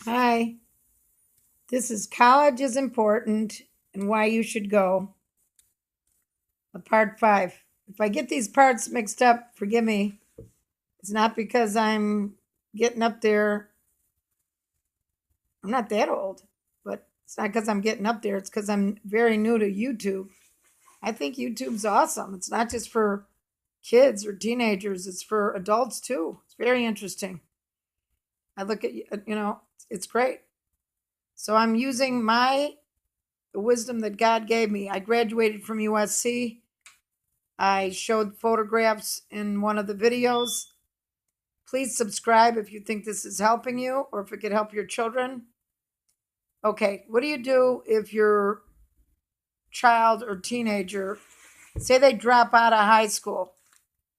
Hi, this is College is Important and Why You Should Go, part 5. If I get these parts mixed up, forgive me. It's not because I'm getting up there. I'm not that old, but it's not because I'm getting up there. It's because I'm very new to YouTube. I think YouTube's awesome. It's not just for kids or teenagers, it's for adults too. It's very interesting. I look at, it's great. So I'm using the wisdom that God gave me. I graduated from USC. I showed photographs in one of the videos. Please subscribe if you think this is helping you or if it could help your children. Okay, what do you do if your child or teenager, say they drop out of high school?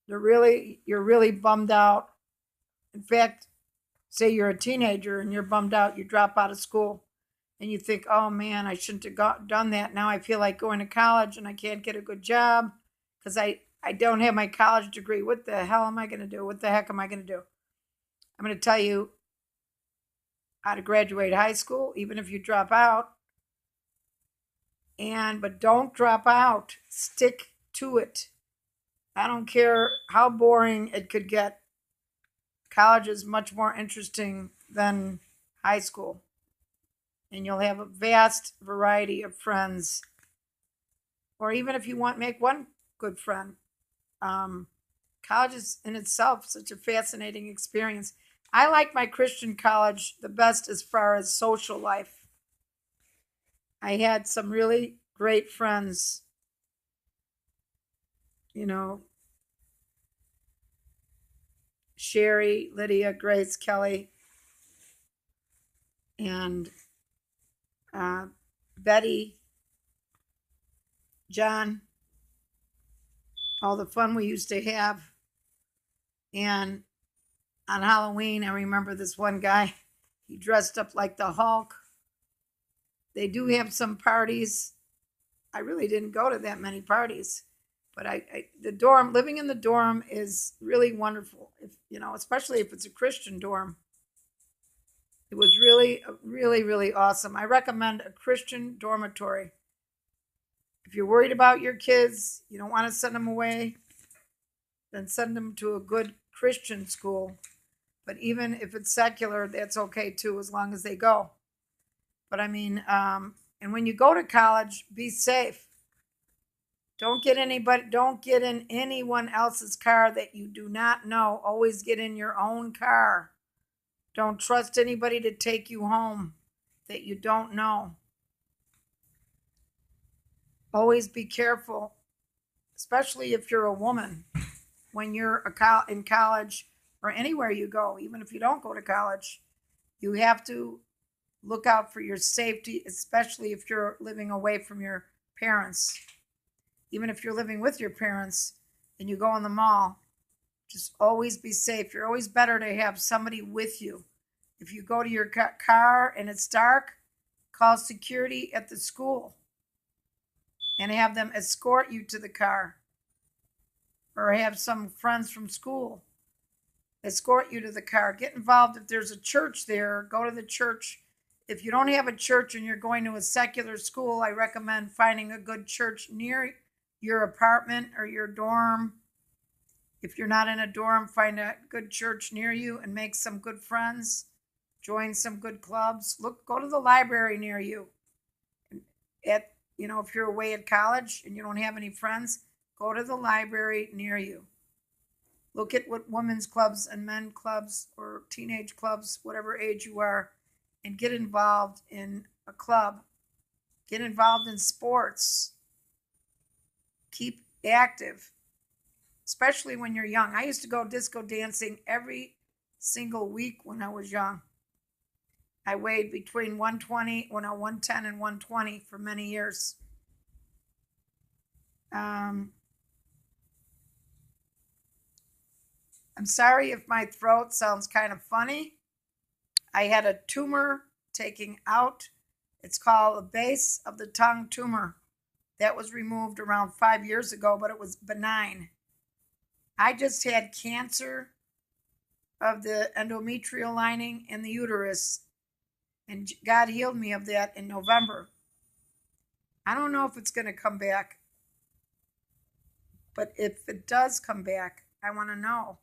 You're really bummed out. In fact, say you're a teenager and you're bummed out, you drop out of school and you think, oh man, I shouldn't have done that. Now I feel like going to college and I can't get a good job because I don't have my college degree. What the hell am I going to do? What the heck am I going to do? I'm going to tell you how to graduate high school, even if you drop out. But don't drop out. Stick to it. I don't care how boring it could get. College is much more interesting than high school. And you'll have a vast variety of friends. Or even if you want make one good friend. College is in itself such a fascinating experience. I like my Christian college the best as far as social life. I had some really great friends, you know, Sherry, Lydia, Grace, Kelly, and Betty, John, all the fun we used to have. And on Halloween, I remember this one guy, he dressed up like the Hulk. They do have some parties. I really didn't go to that many parties, but the dorm, living in the dorm is really wonderful. If especially if it's a Christian dorm, it was really, really, really awesome. I recommend a Christian dormitory. If you're worried about your kids, you don't want to send them away, then send them to a good Christian school. But even if it's secular, that's okay too, as long as they go. But I mean, and when you go to college, be safe. Don't get in anyone else's car that you do not know. Always get in your own car. Don't trust anybody to take you home that you don't know. Always be careful, especially if you're a woman, when you're in college or anywhere you go, even if you don't go to college. You have to look out for your safety, especially if you're living away from your parents. Even if you're living with your parents and you go in the mall, just always be safe. You're always better to have somebody with you. If you go to your car and it's dark, call security at the school and have them escort you to the car, or have some friends from school escort you to the car. Get involved if there's a church there. Go to the church. If you don't have a church and you're going to a secular school, I recommend finding a good church near your apartment or your dorm. If you're not in a dorm, find a good church near you and make some good friends. Join some good clubs. Go to the library near you. If you're away at college and you don't have any friends, go to the library near you. Look at what women's clubs and men clubs or teenage clubs, whatever age you are, and get involved in a club. Get involved in sports. Keep active, especially when you're young. I used to go disco dancing every single week when I was young. I weighed between 110 and 120 for many years. I'm sorry if my throat sounds kind of funny. I had a tumor taken out. It's called a base of the tongue tumor. That was removed around 5 years ago, but it was benign. I just had cancer of the endometrial lining and the uterus. And God healed me of that in November. I don't know if it's going to come back, but if it does come back, I want to know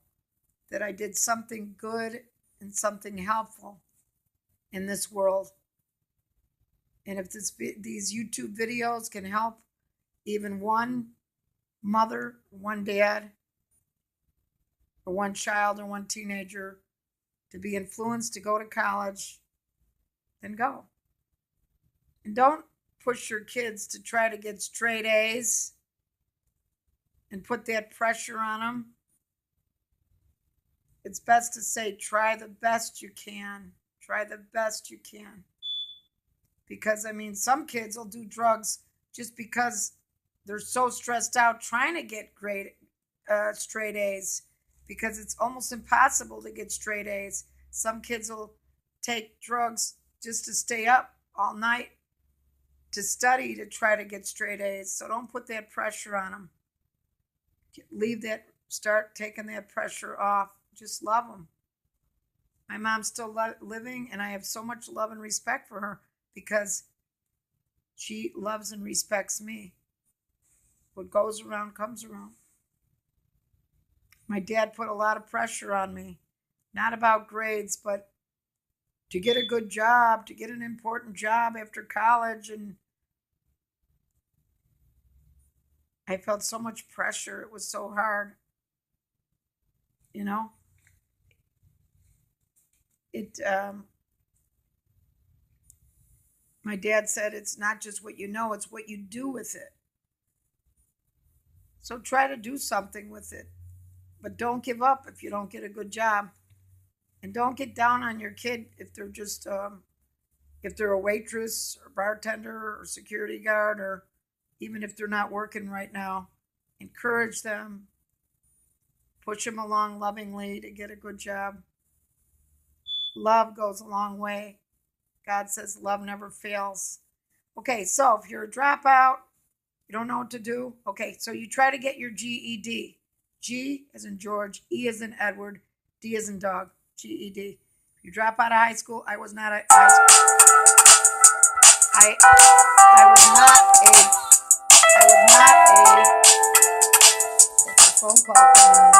that I did something good and something helpful in this world. And if these YouTube videos can help even one mother, one dad, or one child or one teenager to be influenced to go to college, then go. And don't push your kids to try to get straight A's and put that pressure on them. It's best to say, try the best you can. Try the best you can. Because, I mean, some kids will do drugs just because they're so stressed out trying to get straight A's, because it's almost impossible to get straight A's. Some kids will take drugs just to stay up all night to study to try to get straight A's. So don't put that pressure on them. Start taking that pressure off. Just love them. My mom's still living, and I have so much love and respect for her because she loves and respects me. What goes around comes around. My dad put a lot of pressure on me, not about grades, but to get a good job, to get an important job after college. And I felt so much pressure. It was so hard. You know, my dad said it's not just what you know, it's what you do with it. So try to do something with it, but don't give up if you don't get a good job. And don't get down on your kid if they're just, if they're a waitress or bartender or security guard, or even if they're not working right now. Encourage them. Push them along lovingly to get a good job. Love goes a long way. God says love never fails. Okay, so if you're a dropout, you don't know what to do. Okay, so you try to get your GED. G as in George, E as in Edward, D as in dog. GED. If you drop out of high school, I was not a high school. I was not a. It's a phone call coming in.